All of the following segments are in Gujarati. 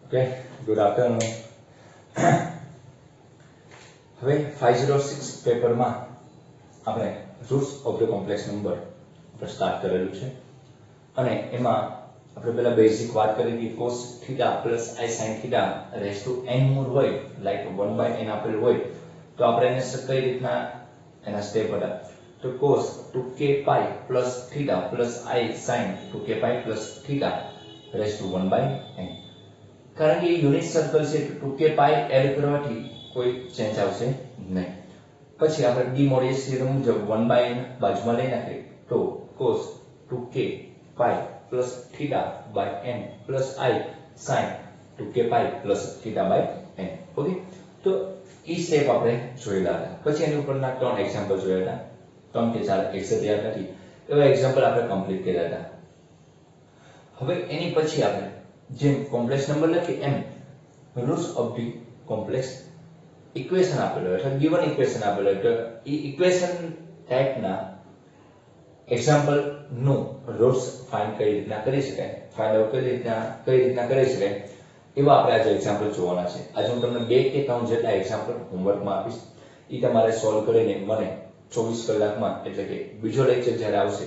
Okay, good afternoon. હવે 506 પેપરમાં આપણે roots of the complex number આપણે સ્ટાર્ટ કરેલું છે અને એમાં આપણે પહેલા બેઝિક વાત કરી કે cos θ + i sin θ raise to n મૂળ હોય લાઈક 1/n આપેલું હોય તો આપણે એને કઈ રીતના એના સ્ટેપ હતા તો cos 2k pi plus θ plus i sin 2k pi plus θ raise to 1/n કારણ કે યુનિટ સર્કલ છે 2k pi એડ કરવાથી કોઈ ચેન્જ આવશે નહીં પછી આપણે ડી મોરિયસ થિયરમ મુજબ 1/n બાજુમાં લઈ નાખીએ તો cos 2k pi plus theta by n plus i sin 2k pi plus theta by n okay તો ઈ સ્ટેપ આપણે જોયેલા હતા પછી એની ઉપરના ત્રણ એક્ઝામ્પલ જોયા હતા ત્રણ કે ચાર એક્ઝેક્ટ યાદ નથી એવા એક્ઝામ્પલ આપણે કમ્પ્લીટ કર્યા હતા હવે એની પછી આપણે જેમ કોમ્પ્લેક્સ નંબર લખી એમ roots of the complex equation આપેલો એટલે ગિવન ઇક્વેશન આપેલો એટલે ઈ ઇક્વેશન ટાઈપના એક્ઝામ્પલ નું રૂટ્સ ફાઇન્ડ કઈ રીતના કરી શકાય ફાઇન્ડ આઉટ કઈ રીતના કરી શકાય એવા આપણે આજે એક્ઝામ્પલ જોવાના છે આજે હું તમને બે કે ત્રણ જેટલા એક્ઝામ્પલ હોમવર્કમાં આપીશ ઈ તમારે સોલ્વ કરીને મને 24 કલાકમાં એટલે કે બીજો લેક્ચર જ્યારે આવશે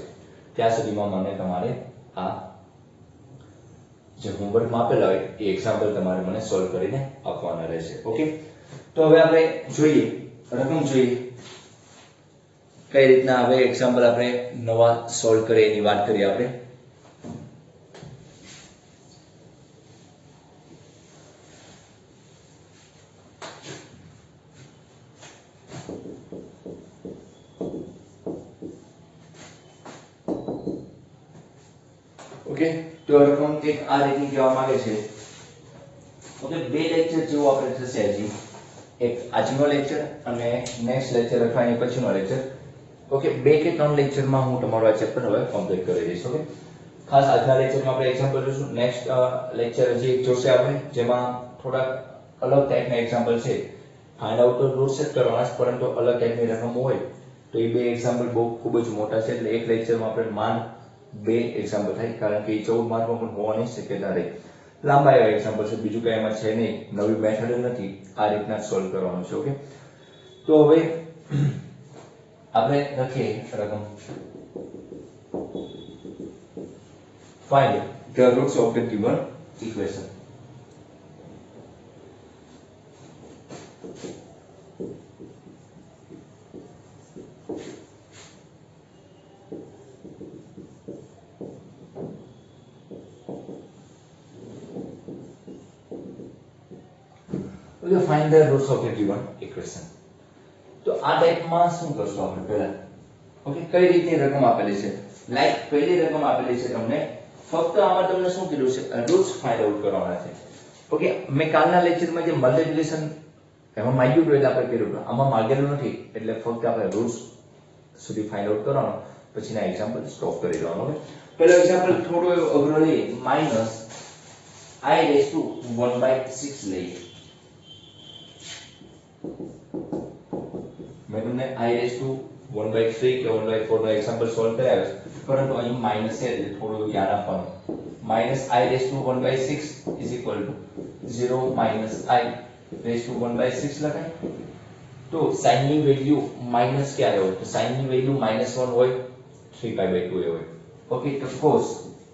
ત્યાં સુધીમાં મને તમારે આ જે હોમવર્કમાં આપેલા હોય એ એક્ઝામ્પલ તમારે મને સોલ્વ કરીને આપવાના રહેશે ઓકે તો હવે આપણે જોઈએ રકમ જોઈએ કઈ રીતના હવે એક્ઝામ્પલ આપણે નવા સોલ્વ કરીએ એની વાત કરીએ આપણે ઓકે તો રકમ એક આ રીતની કહેવા માંગે છે ઓકે બે લેક્ચર જેવું આપણે થશે હજી એક આજનો લેક્ચર અને નેક્સ્ટ લેક્ચર અથવા એની પછીનો લેક્ચર ઓકે બે કે ત્રણ લેક્ચરમાં હું તમારો આ ચેપ્ટર હવે કમ્પ્લીટ કરી દઈશ ઓકે ખાસ આજના લેક્ચરમાં આપણે એક્ઝામ્પલ જોઈશું નેક્સ્ટ લેક્ચર હજી એક જોશે આપણે જેમાં થોડા અલગ ટાઈપના એક્ઝામ્પલ છે ફાઇન્ડ આઉટ તો રૂટ્સ જ કરવાના છે પરંતુ અલગ ટાઈપની રકમ હોય તો એ બે એક્ઝામ્પલ બહુ ખૂબ જ મોટા છે એટલે એક લેક્ચરમાં આપણે માંડ બે એક્ઝામ્પલ થાય કારણ કે 14 માર્કમાં પણ હોવાની શક્યતા રહી લાંબા એવા એક્ઝામ્પલ છે બીજું કઈ એમાં છે નહીં નવી મેથડ નથી આ રીતના સોલ્વ કરવાનું છે ઓકે તો હવે આપણે લખીએ રકમ find the roots of the given equation find the roots of the given equation તો આ ટાઈપમાં શું કરશું આપણે પહેલા ઓકે કઈ રીતની રકમ આપેલી છે લાઈક પહેલી રકમ આપેલી છે તમને ફક્ત આમાં તમને શું કીધું છે રૂટ્સ ફાઇન્ડ આઉટ કરવાના છે ઓકે મેં કાલના લેક્ચરમાં જે મલ્ટીપ્લિકેશન એમાં માંગ્યું હતું એટલે આપણે કર્યું આમાં માંગેલું નથી એટલે ફક્ત આપણે રૂટ્સ સુધી ફાઇન્ડ આઉટ કરવાનો પછીના એક્ઝામ્પલ સ્ટોપ કરી દેવાનો ઓકે પહેલો એક્ઝામ્પલ થોડો અઘરો લઈએ માઈનસ i⁻1/6 લઈએ મેં તમને i⁻1/3 કે 1/4 નો એક્ઝામ્પલ સોલ્વ કરાવ્યો છે પરંતુ અહીં માઈનસ છે એટલે થોડું યાદ આપવાનું -i⁻1/6 0 i⁻1/6 લખાય તો sin ની વેલ્યુ માઈનસ ક્યારે હોય તો sin ની વેલ્યુ -1 હોય 3π/2 એ હોય ઓકે તો cos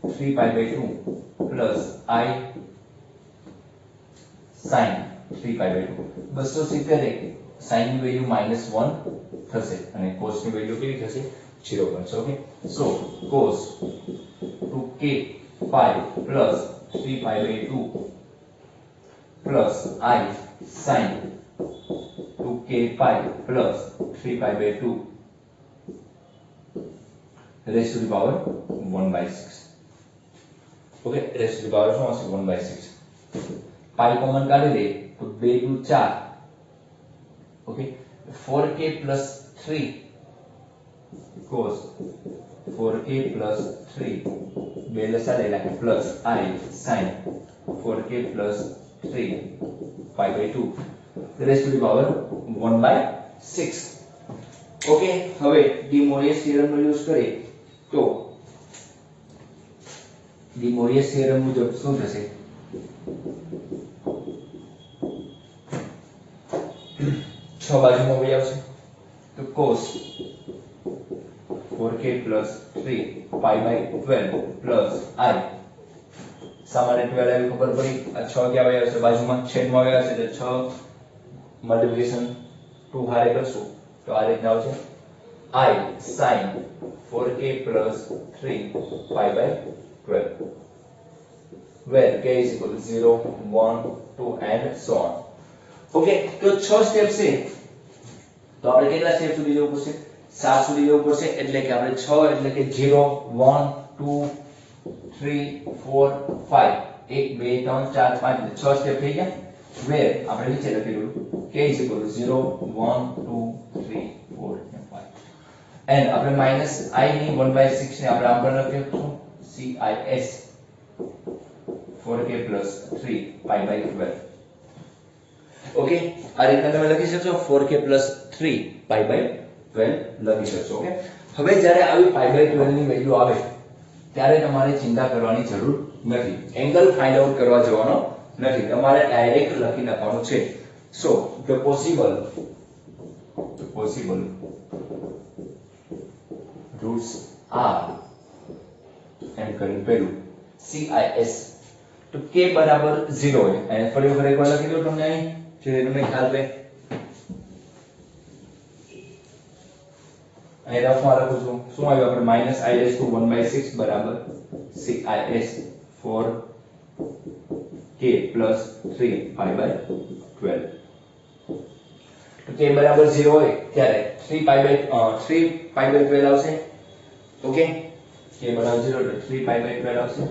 3π/2 plus i sin 3π/2 270 sin ની વેલ્યુ -1 થશે અને cos ની વેલ્યુ કેવી થશે 0 બનશે okay so cos 2k pi plus 3π/2 plus i sin 2k pi plus 3π/2 raised to the power 1/6 okay raised to the power શું હશે 1/6 pi કોમન કાઢી દે તો 2 * 4 okay 4k plus 3 cos 4k plus 3 બે લસા લઈ નાખે plus i sin 4k plus 3 pi/2 raised to the power 1/6 okay હવે ડી મોરિયસ થિયરમ નો યુઝ કરીએ તો ડી મોરિયસ થિયરમ મુજબ શું થશે 6 બાજુમાં વહી આવશે તો cos 4k plus 3 pi by 12 plus I સામાન્ય 12 આવી ખબર પડી આ 6 ક્યાં વહી આવશે બાજુમાં છેદમાં વહી આવશે એટલે 6 મલ્ટીપ્લિકેશન 2 હારે કરશું તો આ રીતના આવશે I sin 4k plus 3 pi by 12 where k is equal to 0 1 2 and so on. Okay, તો 6 સ્ટેપ છે તો આપણે કેટલા સ્ટેપ સુધી જવું પડશે 7 સુધી જવું પડશે એટલે કે આપણે 6 એટલે કે 0 1 2 3 4 5 1 2 3 4 5 એટલે 6 સ્ટેપ થઈ ગયા where આપણે નીચે લખેલું k is equal to 0 1 2 3 4 and 5 and આપણે minus I ની 1/6 ને આપણે આમ પણ લખીશું CIS 4k plus 3 pi by 12 okay આ રીતના તમે લખી શકશો 4k plus 3 pi by 12 લખી શકશો ઓકે હવે જ્યારે આવી pi by 12 ની વેલ્યુ આવે ત્યારે તમારે ચિંતા કરવાની જરૂર નથી એંગલ ફાઇન્ડ આઉટ કરવા જવાનો નથી તમારે ડાયરેક્ટ લખી નાખવાનું છે સો the possible roots are and કરીને પેલું CIS તો k બરાબર 0 હોય અને ફરી વખત એકવાર લખી દો તમને અહીં જે તમને ખ્યાલ રહે અહીં રફમાં લખું છું શું આવ્યું આપણે minus I raised to 1/6 બરાબર CIS for k plus 3 pi by 12 તો k બરાબર 0 હોય ત્યારે 3 pi by 12 આવશે ઓકે k બરાબર 0 એટલે 3 pi by 12 આવશે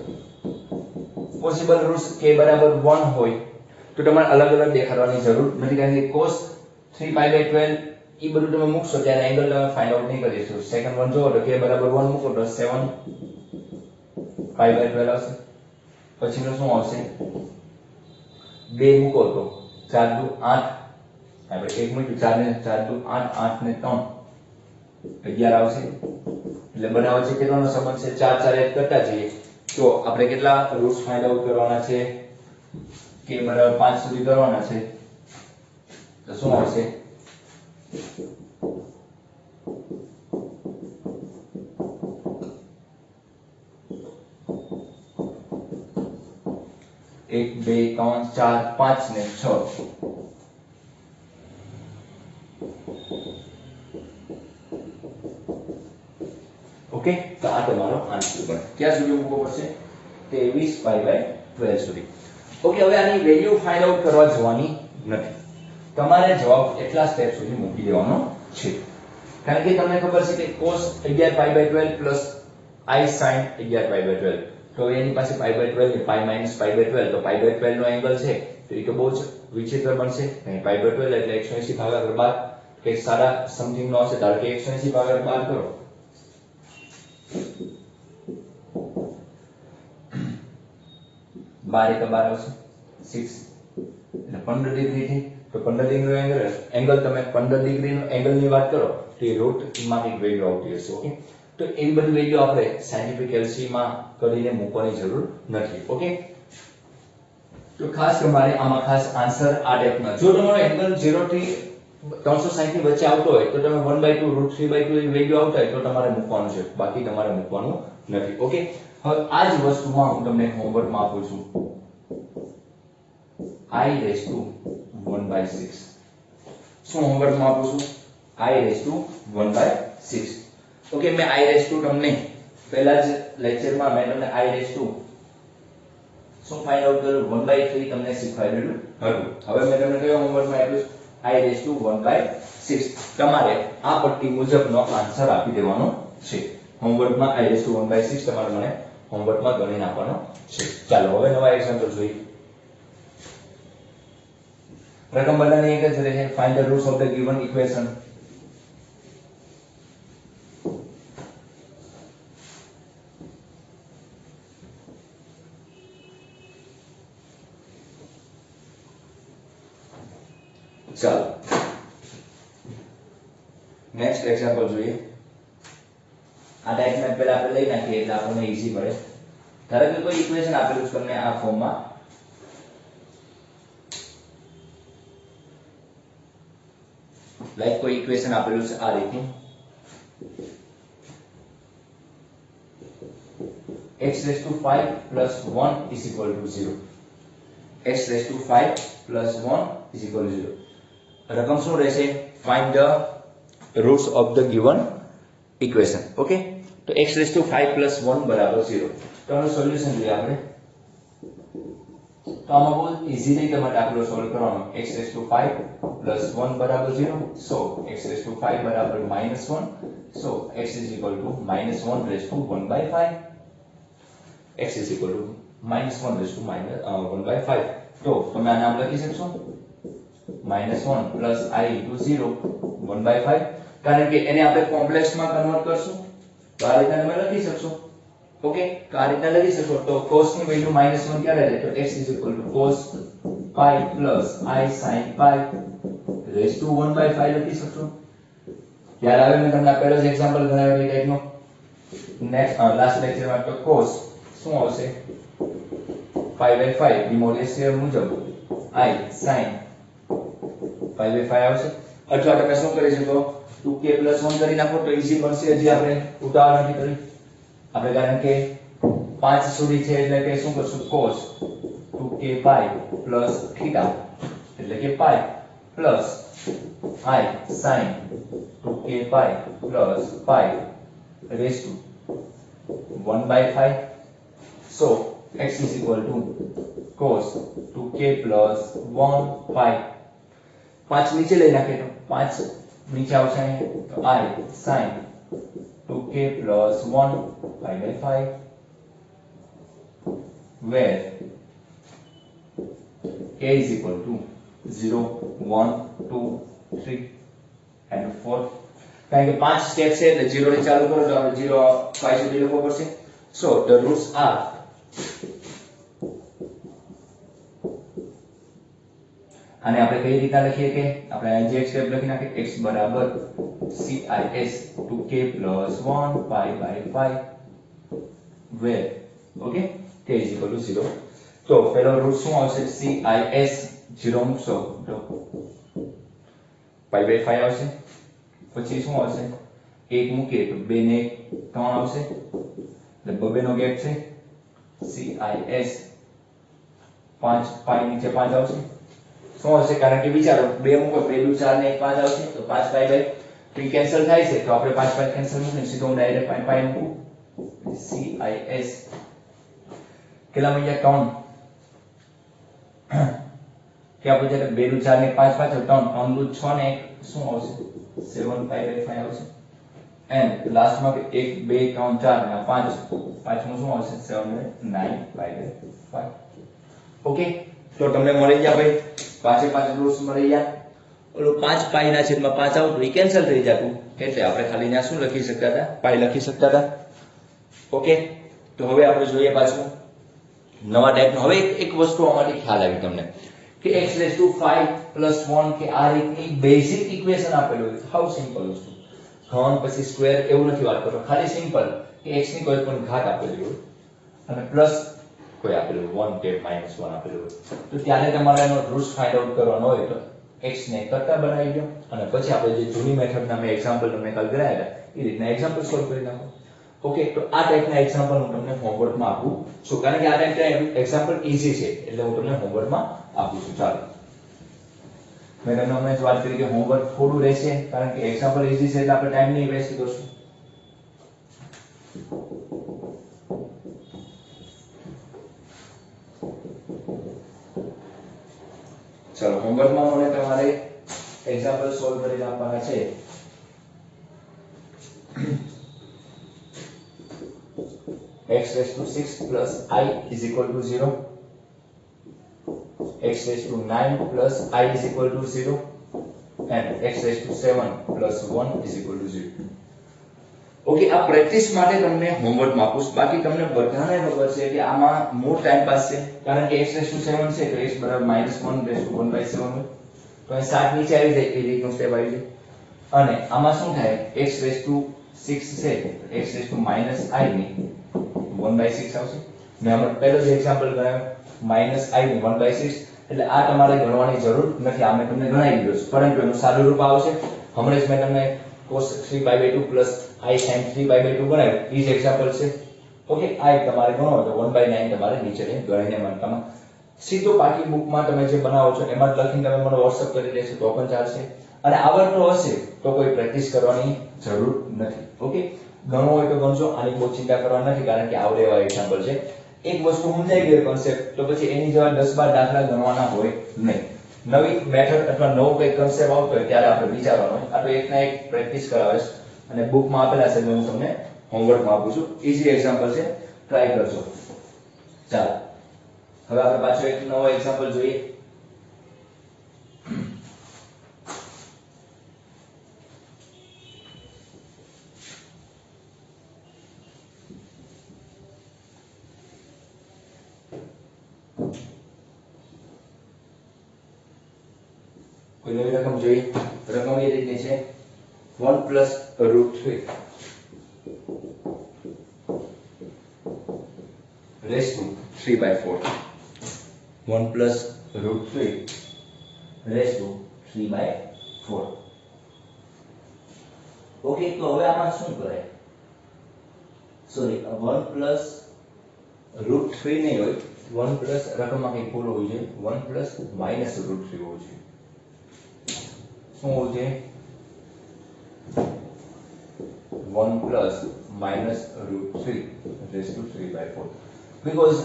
પોસિબલ રૂટ્સ k બરાબર 1 હોય તો તમારે અલગ અલગ દેખાડવાની જરૂર નથી કારણ કે cos 3 pi by 12 ઈ બધું તમે મૂકશો ત્યારે એંગલ તમે ફાઇન્ડ આઉટ નહીં કરી શકો સેકન્ડ વન જો તો k બરાબર 1 મૂકો તો 7 pi by 12 આવશે પછીનો શું આવશે 2 મૂકો તો 4 દુ 8 આપણે 1 મૂક્યું 4 ને 4 દુ 8 8 ને 3 11 આવશે એટલે બનાવ છે કેટલાનો સંબંધ છે 4 4 એડ કરતા જઈએ તો આપણે કેટલા રૂટ્સ ફાઇન્ડ આઉટ કરવાના છે k બરાબર 5 સુધી કરવાના છે તો શું આવશે એક બે ત્રણ ચાર પાંચ ને 6 ઓકે તો આ તમારો આન્સર બને ક્યાં સુધી મૂકવો પડશે 23 pi by 12 સુધી ઓકે હવે આની વેલ્યુ ફાઇન્ડ આઉટ કરવા જવાની નથી તમારે જવાબ એટલા સ્ટેપ સુધી મૂકી દેવાનો છે કારણ કે તમને ખબર છે કે cos 11 pi by 12 plus I sin 11 pi by 12 તો એની પાસે pi by 12 ને pi minus pi by 12 તો pi by 12 નો એંગલ છે તો એ તો બહુ જ વિચિત્ર બનશે નહીં pi by 12 એટલે 180 ભાગાકાર 12 કે સારા સમથિંગ નો હશે ધારો કે 180 ભાગાકાર 12 કરો 12 એક 12 આવશે 6 એટલે 15 ડિગ્રી થી તો 15 ડિગ્રી નો એંગલ તમે 15 ડિગ્રી નો એંગલ ની વાત કરો તો એ રૂટ માં એક વેલ્યુ આવતી હશે ઓકે તો એવી બધી વેલ્યુ આપણે સાયન્ટિફિક એલસી માં કરીને મૂકવાની જરૂર નથી ઓકે તો ખાસ તમારે આમાં ખાસ આન્સર આ ટાઈપનો જો તમારો એંગલ 0 થી 360 ની વચ્ચે આવતો હોય તો તમે 1/2 √3/2 ની વેલ્યુ આવતા હોય તો તમારે મૂકવાનું છે બાકી તમારે મૂકવાનું નથી ઓકે હવે આ જ વસ્તુમાં હું તમને હોમવર્ક માં આપું છું I raised to 1/6 શું હોમવર્ક માં આપું છું I raised to 1/6 ઓકે મેં I raised to તમને પહેલા જ લેક્ચરમાં મેં તમને I raised to શું ફાઇન્ડ આઉટ કર્યું 1/3 તમને શીખવાડેલું હતું હવે મેં તમને કયો હોમવર્ક માં આપ્યું I raised to 1/6 તમારે આ પટ્ટી મુજબનો આન્સર આપી દેવાનો છે હોમવર્કમાં I raised to 1/6 તમારે મને હોમવર્કમાં ગણી નાખવાનો છે ચાલો હવે નવા એક્ઝામ્પલ જોઈએ રકમ બધાની એક જ રહે find the roots of the given equation ચાલો નેક્સ્ટ એક્ઝામ્પલ જોઈએ આ ટાઈપના પહેલા આપણે લઈ નાખીએ એટલે આપણને ઈઝી પડે ધારો કે કોઈ ઇક્વેશન આપેલું છે તમને આ ફોર્મમાં લાઈક કોઈ ઇક્વેશન આપેલું છે આ રીતનું x raised to 5 plus 1 is equal to 0. x raised to 5 plus 1 is equal to 0. રકમ શું રહેશે? Find the roots of the given equation. Okay? તો x raised to 5 plus 1 બરાબર 0. તો આનું સોલ્યુશન લઈએ આપણે. તો આમાં બહુ ઇઝીલી તમારે દાખલો સોલ્વ કરવાનો. x raised to 5 plus 1 બરાબર 0. So x raised to 5 બરાબર -1. So x is equal to -1 raised to 1 by 5. x is equal to -1 raised to 1 by 5. તો તમે આ નામ લખી શકશો -1 plus I into 0 1 by 5. કારણ કે એને આપણે કોમ્પ્લેક્સ માં કન્વર્ટ કરશું તો આ રીતે તમે લખી શકશો. ઓકે, તો આ રીતે લખી શકો. તો cos ની વેલ્યુ -1 ક્યારે રહે? તો x is equal to cos pi plus I sin pi raised to 1 by 5 લખી શકશો. યાદ આવે? મેં તમને પહેલો જ એક્ઝામ્પલ ગણાવ્યો એ ટાઈપનો. નેક્સ્ટ લાસ્ટ લેક્ચરમાં તો cos શું આવશે? 5/5 ડિમોલેસ થિયરમ મુજબ I sin 5/5 આવશે. અથવા તમે શું કરી શકો? 2k + 1 કરી નાખો તો ઈઝી પડશે. હજી આપણે ઉદાહરણ નથી કરી આપણે, કારણ કે 5 સુધી છે એટલે કે શું કરશું? cos 2k pi plus theta એટલે કે pi plus I sin 2k pi plus pi raised to 1 by 5. So x is equal to cos 2k plus 1 pi. 5 નીચે લઈ નાખીએ તો 5 નીચે આવશે તો I sin 2k plus 1 pi by 5, where k is equal to 0 1 2 3 and 4. કારણ કે 5 સ્ટેપ છે એટલે 0 થી ચાલુ કરો તો આપણે 0 5 સુધી લખવો પડશે. So the roots are અને આપણે કઈ રીતે લખીએ કે આપણે અહીં જે સ્ટેપ લખી નાખીએ x બરાબર cis 2k plus 1 pi by 5 where okay k is equal to 0. તો પહેલો રૂટ શું આવશે? cis 0 મૂકશો તો pi by 5 આવશે. પછી શું આવશે? 1 મૂકીએ તો 2 ને 3 આવશે એટલે 2 નો ગેપ છે. cis 5 pi નીચે 5 આવશે. શું આવશે? કારણ કે વિચારો 2 મૂકો પહેલું 4 ને 5 આવશે તો 5 pi by 3 કેન્સલ થાય છે તો આપણે 5 pi કેન્સલ મૂકીને સીધો હું ડાયરેક્ટ pi મૂકું. cis કેટલા મળ્યા? 3 કે આપણે જ્યારે 2 નું 4 ને 5 પાછળ 3 3 નું 6 ને 1 શું આવશે? 7 pi by 5 આવશે. એન્ડ લાસ્ટમાં 1 2 3 4 અને 5 પાંચમું શું આવશે? 7 9 pi by 5. ઓકે, તો તમને મળી ગયા ભાઈ પાંચે પાંચ રૂટ્સ મળી ગયા. ઓલો 5 પાઈ ના છેદમાં 5 આવતું એ કેન્સલ થઈ જતું એટલે આપણે ખાલી ત્યાં શું લખી શકતા હતા? પાઈ લખી શકતા હતા. ઓકે, તો હવે આપણે જોઈએ પાછું નવા ટાઈપનો. હવે એક વસ્તુ આમાંથી ખ્યાલ આવી તમને કે x raised to 5 plus 1 કે આ રીતની બેઝિક ઇક્વેશન આપેલું હોય હાઉ સિમ્પલ વસ્તુ. ઘન પછી સ્ક્વેર એવું નથી વાત કરતો, ખાલી સિમ્પલ કે x ની કોઈ પણ ઘાત આપેલી હોય અને પ્લસ કોઈ આપેલું 1 કે -1 આપેલું હોય તો ત્યારે તમારે એનો રૂટ્સ ફાઇન્ડ આઉટ કરવાનો હોય તો x ને કરતા બનાવી દો અને પછી આપણે જે જૂની મેથડના મેં એક્ઝામ્પલ તમને કાલ કરાવ્યા એ રીતના એક્ઝામ્પલ સોલ્વ કરી નાખો. ઓકે, તો આ ટાઈપના એક્ઝામ્પલ હું તમને હોમવર્કમાં આપું છું કારણ કે આ ટાઈપના એક્ઝામ્પલ ઈઝી છે એટલે હું તમને હોમવર્કમાં આપું છું. ચાલો, મેં તમને હમણાં જ વાત કરી કે હોમવર્ક થોડું રહેશે કારણ કે એક્ઝામ્પલ ઈઝી છે એટલે આપણે ટાઈમ નહીં વેસ્ટ કરશું. ચલો, હોમવર્કમાં મને તમારે એક્ઝામ્પલ સોલ્વ કરી આપવાના છે. x raised to 6 plus I is equal to 0, x raised to 9 plus I is equal to 0 and x raised to 7 plus 1 is equal to 0. Okay, આ પ્રેક્ટિસ માટે તમને હોમવર્ક આપું છું. બાકી તમને બધાને ખબર છે કે આમાં મોર ટાઈમ પાસ છે કારણ કે x raised to 7 છે તો x બરાબર -1 raised to 1/7 હોય તો અહીં 7 નીચે આવી જાય એ રીતનું સ્ટેપ આવી જાય. અને આમાં શું થાય? x raised to 6 છે x raised to -i ની 1/6 આવશે. મેં હમણાં પહેલો જ એક્ઝામ્પલ ગણાવ્યો -i ની 1/6 એટલે આ તમારે ગણવાની જરૂર નથી, આ મેં તમને ગણાવી દીધું છે પરંતુ એનું સાદું રૂપ આવશે હમણાં જ મેં તમને cos 3 by 2 plus i sin 3 by 2 બનાવ્યું એ જ એક્ઝામ્પલ છે. ઓકે, આ એક તમારે ગણો તો 1/9 તમારે નીચે ગણીને મનકામાં સીધું પાકી બુકમાં તમે જે બનાવો છો એમાં જ લખીને તમે મને WhatsApp કરી દેશો તો પણ ચાલશે. અને આવડતો હશે તો કોઈ પ્રેક્ટિસ કરવાની જરૂર નથી. ઓકે, ગણવું હોય તો ગણજો, આની બહુ ચિંતા કરવાની નથી કારણ કે આવડે એવા એક્ઝામ્પલ છે. એક વસ્તુ સમજાઈ ગઈ કોન્સેપ્ટ તો પછી એની જેવા 10-12 દાખલા ગણવાના હોય નહીં. નવી મેથડ અથવા નવો કોઈ કન્સેપ્ટ આવતો હોય ત્યારે આપણે વિચારવાનો હોય. આ તો એકના એક પ્રેક્ટિસ કરાવે છે અને બુકમાં આપેલા છે હું તમને હોમવર્કમાં આપું છું. ઈઝી એક્ઝામ્પલ છે, ટ્રાય કરજો. ચાલો હવે આપણે પાછો એક નવો એક્ઝામ્પલ જોઈએ. કોઈ નવી રકમ જોઈએ. રકમ એ રીતની છે 1 + √3 raised to 3/4. 1 + √3 raised to 3/4. Okay, તો હવે આમાં શું કરાય? સોરી, 1 + √3 નહીં હોય, 1 પ્લસ રકમમાં કઈ ભૂલ હોવી જોઈએ, 1 + -√3 હોવું જોઈએ. શું હોવું જોઈએ? 1 + -√3 raised to 3/4. Because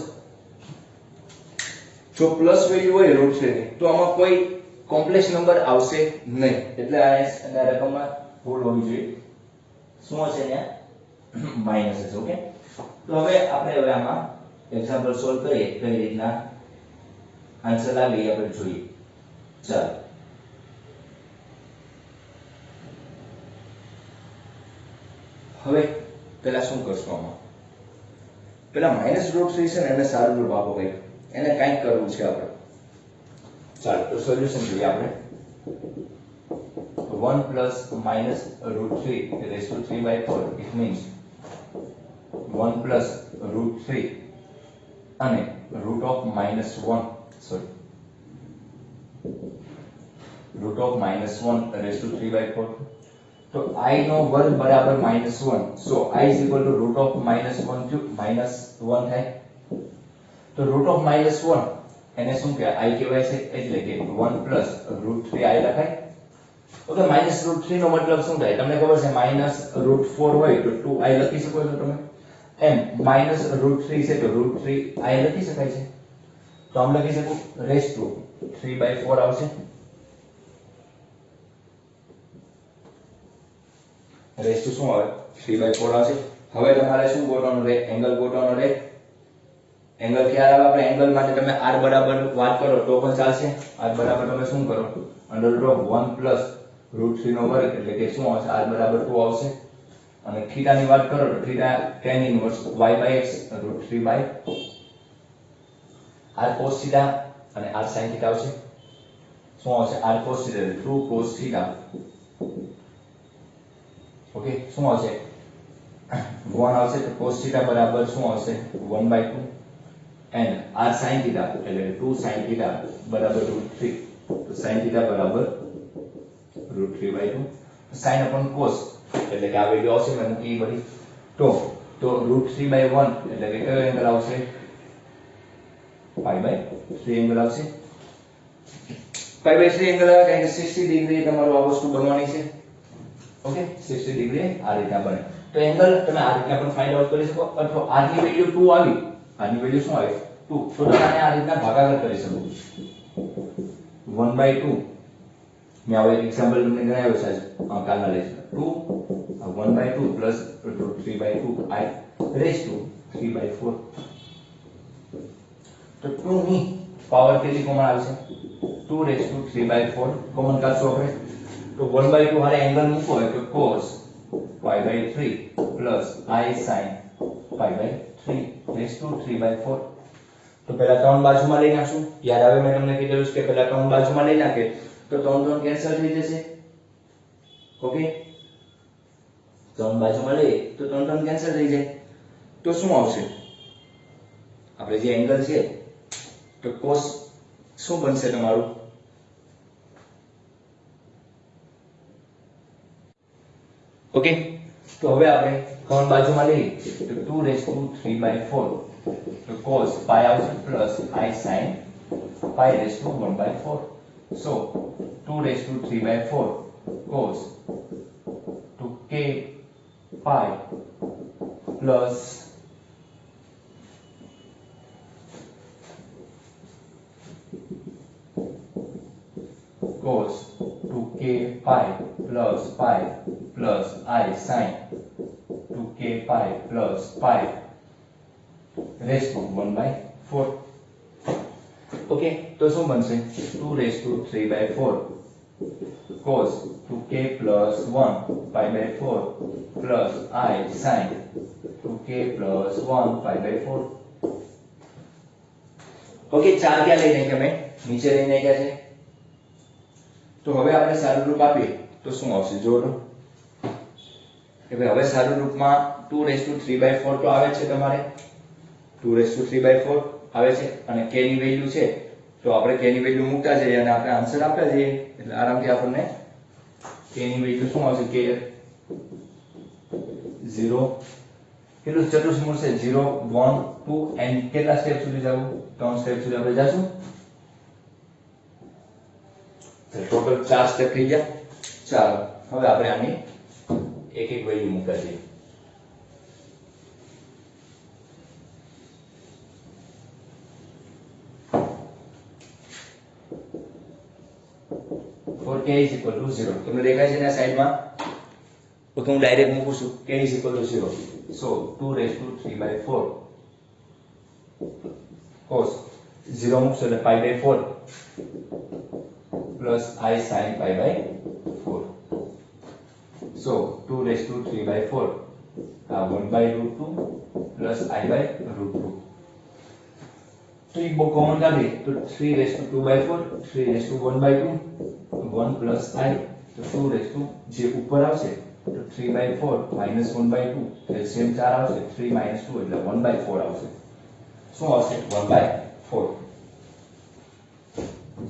જો પ્લસ વેલ્યુ હોય √3 ની તો આમાં કોઈ કોમ્પ્લેક્સ નંબર આવશે નહીં, એટલે આ રકમમાં ભૂલ હોવી જોઈએ. શું હશે ત્યાં? માઈનસ હશે. ઓકે, તો હવે આપણે આમાં એક્ઝામ્પલ સોલ્વ કરીએ કઈ રીતના આન્સર આવે એ આપણે જોઈએ. ચાલો હવે પેલા શું કરશું? આમાં પેલા -√3 છે ને એને સારું રૂપ આપો, કઈ એને કંઈક કરવું છે આપણે. ચાલો તો સોલ્યુશન જોઈએ આપણે. 1 + -√3 raised to 3/4 it means 1 + √3 અને √(-1) sorry √(-1) raised to 3/4. તો i નો વર્ગ બરાબર -1, so i is equal to √(-1) થયું, -1 થાય. તો √(-1) એને શું કહેવાય? i કહેવાય છે, એટલે કે 1 + √3 i લખાય. ઓકે, -√3 નો મતલબ શું થાય? તમને ખબર છે -√4 હોય તો 2i લખી શકો છો તમે. એમ -√3 છે તો √3i લખી શકાય છે. તો આમ લખી શકું raised to 3/4 આવશે. રેસ ટુ શું આવે? 3/4 આવશે. હવે તમારે શું ગોતવાનું રહે? એંગલ ગોતવાનો રહે. એંગલ ખ્યાલ આવે આપણે એંગલ માટે તમે r બરાબર વાત કરો તો પણ ચાલશે. r બરાબર તમે શું કરો? √1 + √3 નો વર્ગ એટલે કે શું આવશે? r બરાબર 2 આવશે. અને થીટા ની વાત કરો તો theta tan inverse y/x √3/, r cos theta અને r sin થીટા આવશે. શું આવશે? r cos થીટા એટલે 2 cos થીટા. ઓકે, શું આવશે? 1 આવશે તો cos થીટા બરાબર શું આવશે? 1/2 and r sin થીટા એટલે 2 sin થીટા બરાબર √3. તો sin થીટા બરાબર √3/2. sin upon cos એટલે કે આ વેલ્યુ આવશે મેં મૂકી બધી. તો √3/1 એટલે કે કયો એંગલ આવશે? π/3 એંગલ આવશે. π/3 એંગલ આવે કારણ કે 60 ડિગ્રી તમારું આ વસ્તુ બનવાની છે. ઓકે, 60 ડિગ્રી આ રીતના બને. તો એંગલ તમે આ રીતના પણ ફાઇન્ડ આઉટ કરી શકો, અથવા r ની વેલ્યુ 2 આવી, r ની વેલ્યુ શું આવી? 2. તો તમે આને આ રીતના ભાગાકાર કરી શકો. 1/2 મેં આવો એક એક્ઝામ્પલ તમને ગણાવ્યો છે કાલના લેક્ચરમાં. 1/2 plus √3/2 i raised to 3/4. તો 2 ની પાવર કેટલી કોમન આવશે? 2 raised to 3/4 કોમન કાઢશું આપણે. તો 1/2 હારે એંગલ મૂકો એટલે cos π/3 plus i sin π/3 raised to 3/4. તો પહેલા 3 બાજુમાં લઈ નાખશું. યાદ આવે મેં તમને કીધેલું છે કે પહેલા 3 બાજુમાં લઈ નાખે તો 3 કેન્સલ થઈ જશે. ઓકે, 3 બાજુમાં લઈએ તો 3 કેન્સલ થઈ જાય. તો શું આવશે? આપણે જે એંગલ છે તો cos શું બનશે તમારું? ઓકે, તો હવે આપણે કોણ બાજુમાં લઈએ તો 2^3/4 તો cos pi આવશે plus I sin pi raised to 1/4. So 2^3/4 cos 2k pi plus cos 2k pi plus I sin 2k pi plus pi raised to 1/4. Okay, तो શું બનશે 2^3/4 cos 2k plus 1 pi/4 plus I sin 2k plus 1 pi/4. Okay, 4 ક્યાં લઈને કે મેં નીચે લઈને ગયા છે, તો હવે આપણે સારું રૂપ આપીએ તો શું આવશે જોડો કે ભાઈ હવે સારું રૂપમાં 2^3/4 તો આવે છે તમારે 2^3/4 આવે છે અને k ની વેલ્યુ છે તો આપણે k ની વેલ્યુ મૂકતા જઈએ અને આપણે આન્સર આપતા જઈએ એટલે આરામથી આપણને k ની વેલ્યુ શું આવશે k 0 કેટલું ચતુર્થ મળશે 0 1 2 એન્ડ કેટલા સ્ટેપ સુધી જવું 3 સ્ટેપ સુધી આપણે જશું ટોટલ 4 સ્ટેપ થઈ ગયા ચાલો હવે આપણે આની એક એક વેલ્યુ મૂકતા જઈએ for k is equal to 0 તમને દેખાય છે ને આ સાઈડમાં તો હું ડાયરેક્ટ મૂકું છું k is equal to 0 so 2^3/4 cos 0 મૂકશો એટલે pi/4 plus I sin pi/4 so 2^3/4 1/√2 plus I/√2 तो एक बो कॉमन कर दे तो 3^2/4 3^1/2 1 plus I तो 2 જે ઉપર આવશે તો 3/4 -1/2 એલસીએમ 4 આવશે 3 - 2 એટલે 1/4 આવશે શું આવશે 1/4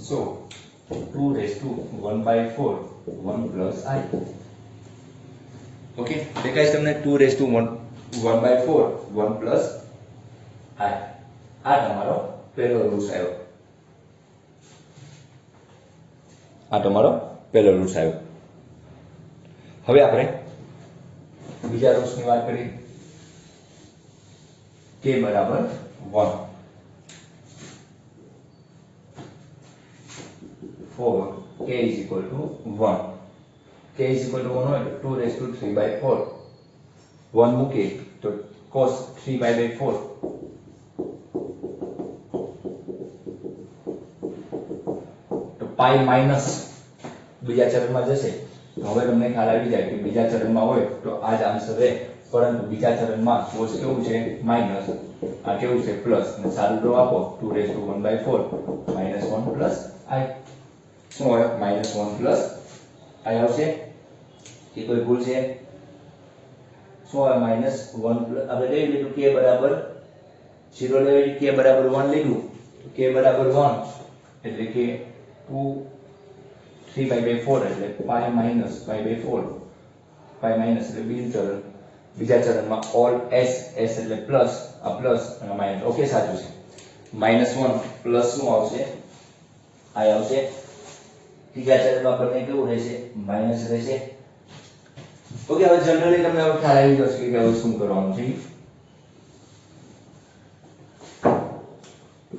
so 2^1/4 1 plus I ઓકે દેખાય છે તમને 2^1/4 1 plus I આ તમારો પહેલો રૂલ્સ આવ્યો હવે આપણે બીજા રૂલ્સની વાત કરીએ k બરાબર 1 for k is equal to 1 k is equal to 1 હોય તો 2^3/4 1 મૂકીએ તો cos 3/4 પાઈ માઈનસ બીજા ચરણમાં જશે તો હવે તમને ખ્યાલ આવી જાય કે બીજા ચરણમાં હોય તો આ જ આન્સર રહે પરંતુ બીજા ચરણમાં cos કેવું છે માઈનસ આ કેવું છે પ્લસ અને સારું રો આપો 2^1/4 -1 plus I શું હોય -1 plus I આવશે કે કોઈ ભૂલ છે શું હોય -1 આપણે લઈ લીધું k બરાબર 0 લેવી k બરાબર 1 લીધું k બરાબર 1 એટલે કે 3/4 એટલે pi minus pi/4 pi minus એટલે બીજા ચરણમાં all s એટલે પ્લસ આ પ્લસ અને માઈનસ ઓકે સાચું છે -1 પ્લસ શું આવશે I આવશે ત્રીજા ચરણમાં આપણને કેવું રહેશે માઈનસ રહેશે ઓકે હવે જનરલી તમને હવે ખ્યાલ આવી જશે કે હવે શું કરવાનું છે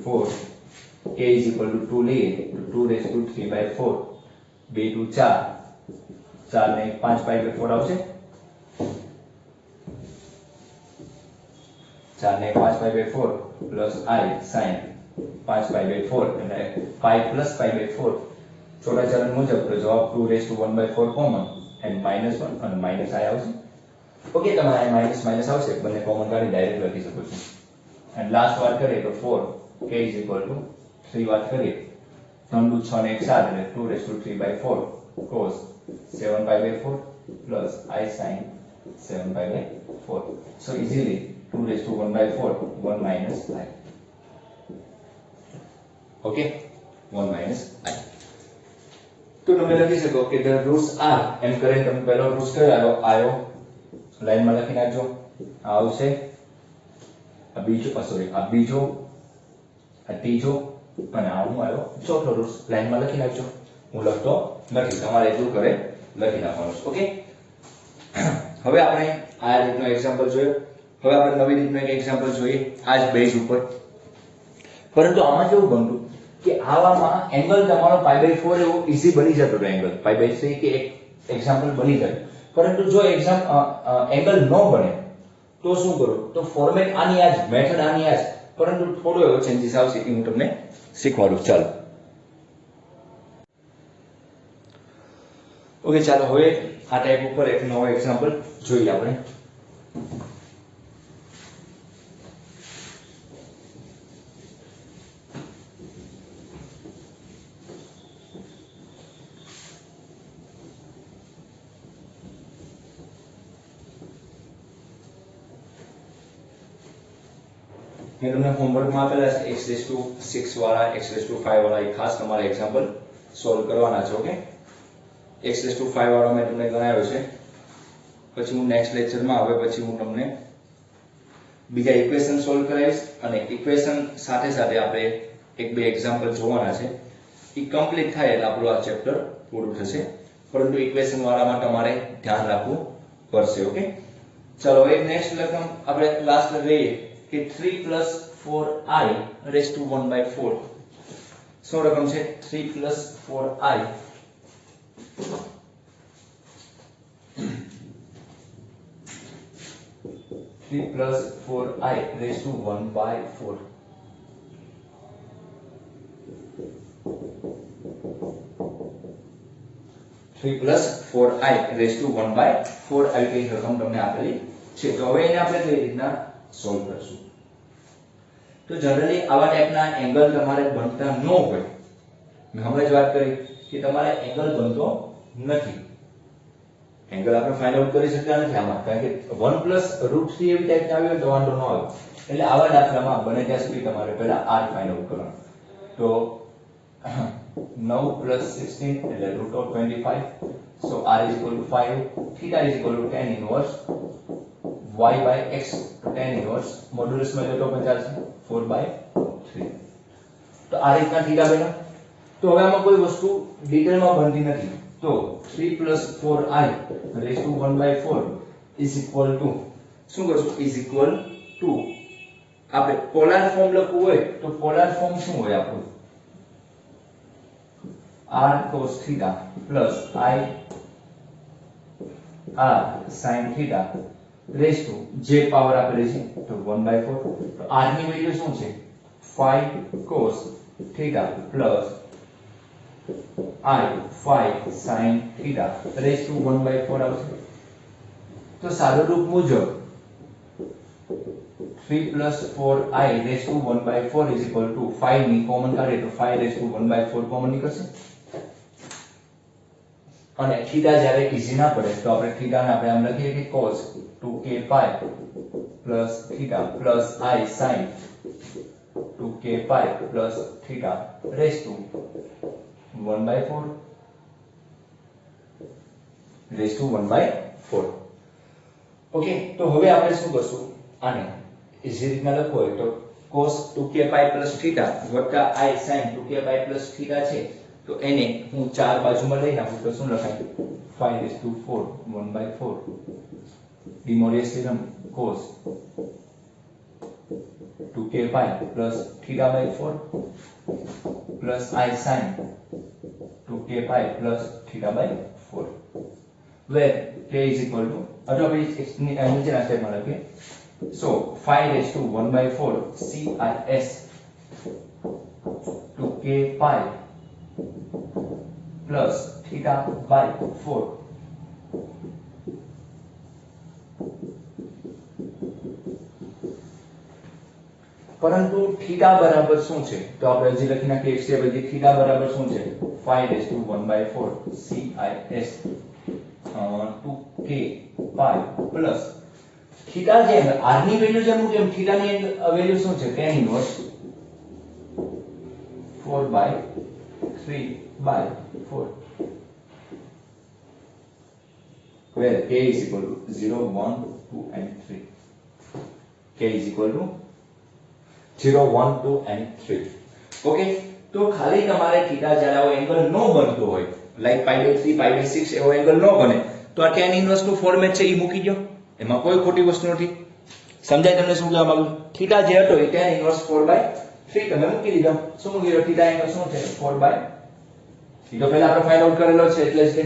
4 k is equal to 2 લઈએ તો 2^3/4 2 2 4 4 ને 5 pi/4 આવશે 4 ને 5 pi/4 plus I sin 5 pi/4 એટલે pi plus pi/4 छोटा चरण मुजब तो जवाब 2^1/4 કોમન and -1 અને -I આવશે ઓકે તમારે માઈનસ માઈનસ આવશે બંને કોમન કાઢી ડાયરેક્ટ લખી શકો છો and લાસ્ટ વાત કરીએ તો 4 k is equal to 3 વાત કરીએ 3 2 6 ને 1 7 એટલે 2^3/4 cos 7 pi/4 plus I sin 7 pi/4 so easily 2^1/4 1 minus I okay 1 minus I તો તમે લખી શકો કે the roots are એમ કરીને તમે પહેલો રૂટ્સ કયો આવ્યો લાઈનમાં લખી નાખજો આ આવશે આ બીજો સોરી આ બીજો આ ત્રીજો અને આ હું આવ્યો ચોથો રૂટ્સ લાઈનમાં લખી નાખજો હું લખતો નથી તમારે એટલું કરે લખી નાખવાનું છે ઓકે હવે આપણે આ રીતનો એક્ઝામ્પલ જોયો હવે આપણે નવી રીતનો એક એક્ઝામ્પલ જોઈએ આ જ બેઝ ઉપર પરંતુ આમાં કેવું બનતું કે આવામાં એંગલ તમારો π/4 એવો ઈઝી બની જતો હતો એંગલ π/3 કે એક એક્ઝામ્પલ બની જાય પરંતુ જો એંગલ ન બને તો શું કરો તો ફોર્મેટ આની આ જ મેથડ આની આ જ પરંતુ થોડો એવો ચેન્જીસ આવશે એ હું તમને શીખવાડું ચાલો ઓકે ચાલો હવે આ ટાઈપ ઉપર એક નવો એક્ઝામ્પલ જોઈએ આપણે મેં તમને હોમવર્કમાં આપેલા છે x6 વાળા x5 વાળા એ ખાસ તમારે એક્ઝામ્પલ સોલ્વ કરવાના છે ઓકે x5 વાળો મેં તમને ગણાવ્યો છે પછી હું નેક્સ્ટ લેક્ચરમાં હવે પછી હું તમને બીજા ઇક્વેશન સોલ્વ કરાવીશ અને ઇક્વેશન સાથે સાથે આપણે એક બે એક્ઝામ્પલ જોવાના છે એ કમ્પ્લીટ થાય એટલે આપણું આ ચેપ્ટર પૂરું થશે પરંતુ ઇક્વેશન વાળામાં તમારે ધ્યાન રાખવું પડશે ઓકે ચાલો હવે નેક્સ્ટ રકમ આપણે લાસ્ટ લઈએ કે 3 + 4i raised to 1/4 શું રકમ છે 3 + 4i 3 + 4i raised to 1/4 3 + 4i raised to 1/4 આવી કઈ રકમ તમને આપેલી છે તો હવે એને આપણે કઈ રીતના સોલ્વ કરશું તો જનરલી આવા ટાઈપના એંગલ તમારે બનતા ન હોય મેં હમણાં જ વાત કરી કે તમારે એંગલ બનતો નથી એંગલ આપણે ફાઇન્ડ આઉટ કરી શકતા નથી આમાં કારણ કે 1 + √3 એવી ટાઈપના આવ્યો તો વાંધો ન આવે એટલે આવા દાખલામાં બને ત્યાં સુધી તમારે પહેલા r ફાઇન્ડ આઉટ કરવાનું તો 9 + 16 એટલે √25 so r = 5 theta = tan inverse y/x tan inverse modulus માં તો પણ ચાલશે 4/3 તો આ રીતના થીટા બન્યો તો હવે આમાં કોઈ વસ્તુ ડિટેલમાં બનતી નથી તો 3 + 4i raised to 1/4 = શું કરશું = આપણે પોલાર ફોર્મ લખવું હોય તો પોલાર ફોર્મ શું હોય આપણું r cos θ + i r sin θ raise to જે પાવર આપેલી છે તો 1/4 તો r ની વેલ્યુ શું છે 5 cos θ plus i 5 sin θ raise two 1/4 આવશે તો સાદું રૂપ મુજબ 3 + 4i રેઝ ટુ 1/4 = 5 ની કોમન કાઢીએ તો 5 રેઝ ટુ 1/4 કોમન નીકળશે અને થીટા જ્યારે ઈઝી ના પડે તો આપણે થીટાને આપણે આમ લખીએ કે cos 2k pi plus theta plus I sin 2k pi plus theta raised to 1/4 raised to 1/4 okay તો હવે આપણે શું કરશું આને ઈઝી રીતના લખવું હોય તો cos 2k pi plus theta વત્તા I sin 2k pi plus theta છે તો એને હું ચાર બાજુમાં લઈ નાખું તો શું લખાય 5/4 1/4 De Moivre's theorem cos 2k pi plus θ/4 plus I sin 2k pi plus θ/4 where k is equal to અથવા નીચેના સ્ટેપમાં લખીએ so 5/1/4 CIS 2k pi plus θ/4 પરંતુ θ બરાબર શું છે તો આપણે હજી લખી નાખીએ એક સ્ટેપ હજી θ બરાબર શું છે 5/1/4 CIS 2k pi plus θ જે r ની વેલ્યુ જે મૂકે θ ની વેલ્યુ શું છે tan inverse 4/3/4 where k is equal to 0, 1, 2 and 3. K is equal to 0, 1, 2 and 3. Okay, તો ખાલી તમારે થીટા જ્યારે આવો એંગલ ન બનતો હોય, લાઈક π/3 π/6 એવો એંગલ ન બને, તો આ tan ઇન્વર્સ નું ફોર્મેટ છે એ મૂકી દો, એમાં કોઈ ખોટી વસ્તુ નથી. સમજાય તમને શું કહેવા માંગુ? થીટા જે હતો એ tan ઇન્વર્સ 4/3 તમે મૂકી દીધો. શું મૂકી દીધો? થીટા એંગલ શું છે? 4/3. તો પહેલા આપણે ફાઇન્ડ આઉટ કરેલો છે એટલે જ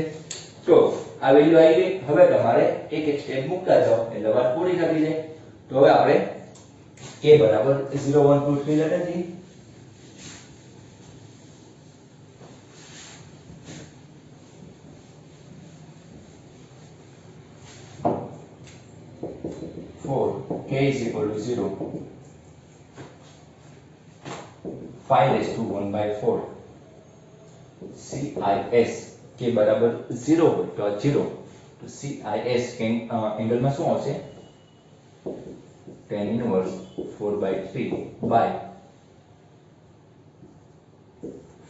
તો આ વેલ્યુ આવી ગઈ. હવે તમારે એક એક સ્ટેપ મૂકતા જાઓ એટલે વાત પૂરી થતી જાય. તો હવે આપણે k બરાબર 0, 1, 2, 3 letter G. K is equal to 0, 5/1/4. CIS k બરાબર 0 હોય તો આ 0, તો CIS એંગલ માં શું આવશે? tan inverse 4/3 by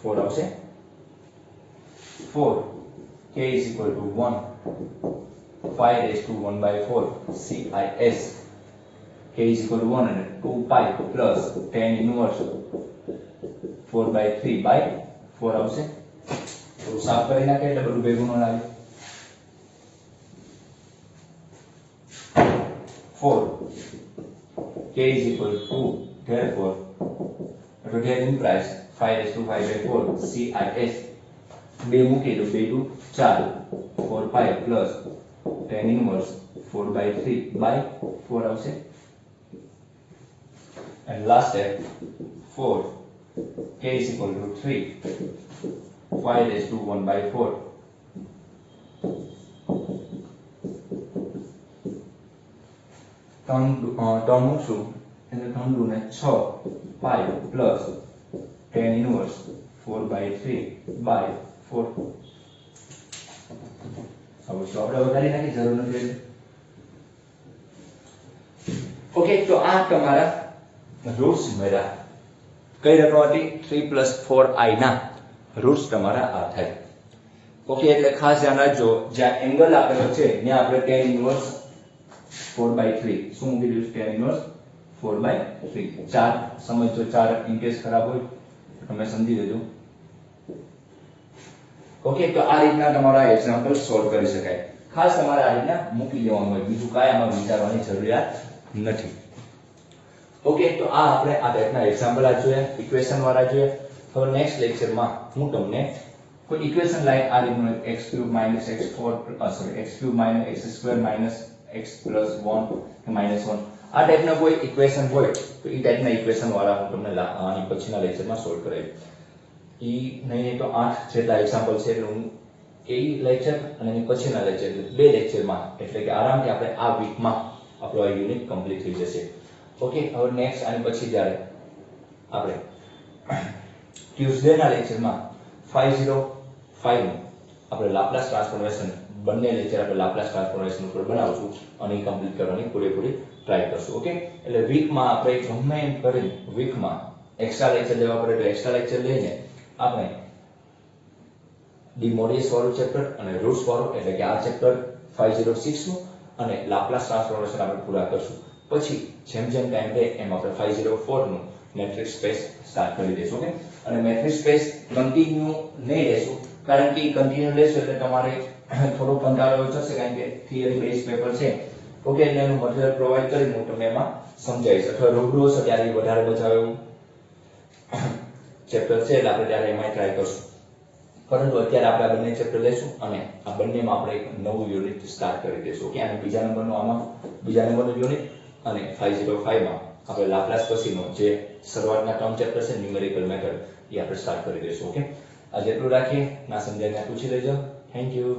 4 આવશે. 4 k is equal to 1, 5/1/4. CIS k is equal to 1 and 2 pi plus tan inverse 4/3 by 4 આવશે. તો સાફ કરી નાખે એટલે બધું ભેગું ન લાગે. 4 k is equal to 2, therefore that implies 5/5/4. CIS 2 મૂકી તો 2 2 4, 4 pi plus tan inverse 4/3 by 4 આવશે. And last step, 4 k is equal to 3, 5/1/4. Term મૂકશું એટલે 3 2 ને 6 pi plus tan inverse 4/3 by 4. હવે તો આપણે વધારી નાખી, જરૂર નથી. ઓકે, તો આ તમારા રૂટ્સ મળ્યા. કઈ રકમ હતી? 3 + 4i ના રૂટ્સ તમારા આ થાય. ઓકે, એટલે ખાસ ધ્યાન રાખજો, જ્યાં એંગલ આપેલો છે ત્યાં આપણે tan ઇન્વર્સ 4/3 શું મૂકી દીધું? tan inverse 4/3. ચાર સમજો, ચાર ઇન કેસ ખરાબ હોય તમે સમજી લેજો. ઓકે, તો આ રીતના તમારા એક્ઝામ્પલ સોલ્વ કરી શકાય. ખાસ તમારે આ રીતના મૂકી દેવાનું હોય, બીજું કાંઈ આમાં વિચારવાની જરૂરિયાત નથી. ઓકે, તો આ આપણે આ ટાઈપના એક્ઝામ્પલ આ જોયા, ઇક્વેશન વાળા જોયા. હવે નેક્સ્ટ લેક્ચરમાં હું તમને કોઈ ઇક્વેશન લાઈક આ રીતનું x³ - x4 x³ - x² - x + 1 -1 આ ટાઈપના કોઈ ઇક્વેશન હોય તો એ ટાઈપના ઇક્વેશન વાળા હું તમને આની પછીના લેક્ચરમાં સોલ્વ કરાવીશ. ઈ નહીં તો 8 જેટલા એક્ઝામ્પલ છે એટલે હું એ લેક્ચર અને એની પછીના લેક્ચર એટલે 2 લેક્ચરમાં એટલે કે આરામથી આપણે આ વીકમાં આપણો આ યુનિટ કમ્પ્લીટ થઈ જશે. ઓકે, હવે નેક્સ્ટ આની પછી જ્યારે આપણે ટ્યુઝડે ના લેક્ચરમાં 505 નું આપણે લાપ્લાસ ટ્રાન્સફોર્મેશન બંને લેક્ચર આપણે લાપ્લાસ ટ્રાન્સફોર્મેશન ઉપર બનાવશું અને એ કમ્પ્લીટ કરવાની પૂરેપૂરી ટ્રાય કરશું. ઓકે, એટલે વીકમાં આપણે ગમે એમ કરીને વીકમાં એક્સ્ટ્રા લેક્ચર લેવા પડે તો એક્સ્ટ્રા લેક્ચર લઈને આપણે ડી મોડ્યુલસ વાળું ચેપ્ટર અને રૂટ્સ વાળું એટલે કે આ ચેપ્ટર 506 નું અને લાપ્લાસ ટ્રાન્સફોર્મેશન આપણે પૂરા કરશું. પછી જેમ જેમ ટાઈમ રહે એમ આપણે 504 નું મેટ્રિક્સ સ્પેસ સ્ટાર્ટ કરી દઈશું. ઓકે, અને મેટ્રિક્સ સ્પેસ કન્ટિન્યુ નહીં લેશું કારણ કે કન્ટિન્યુ લેશો એટલે તમારે થોડો કંટાળો થશે કારણ કે થિયરી બેઝ પેપર છે. ઓકે, એટલે એનું મટીરીયલ પ્રોવાઈડ કરીને હું તમને એમાં સમજાવીશ અથવા રૂબરૂ હશે ત્યારે વધારે બચાવે એવું ચેપ્ટર છે એટલે આપણે ત્યારે એમાં ટ્રાય કરશું. પરંતુ અત્યારે આપણે આ બંને ચેપ્ટર લેશું અને આ બંનેમાં આપણે એક નવું યુનિટ સ્ટાર્ટ કરી દઈશું. ઓકે, અને બીજા નંબરનું યુનિટ અને 505 માં આપણે લાપ્લાસ પછીનો જે શરૂઆતના ટર્મ ચેપ્ટર છે ન્યુમેરિકલ મેથડ એ આપણે સ્ટાર્ટ કરી દઈશું. ઓકે, આ જેટલું રાખીએ, ના સમજાય પૂછી લેજો. Thank you.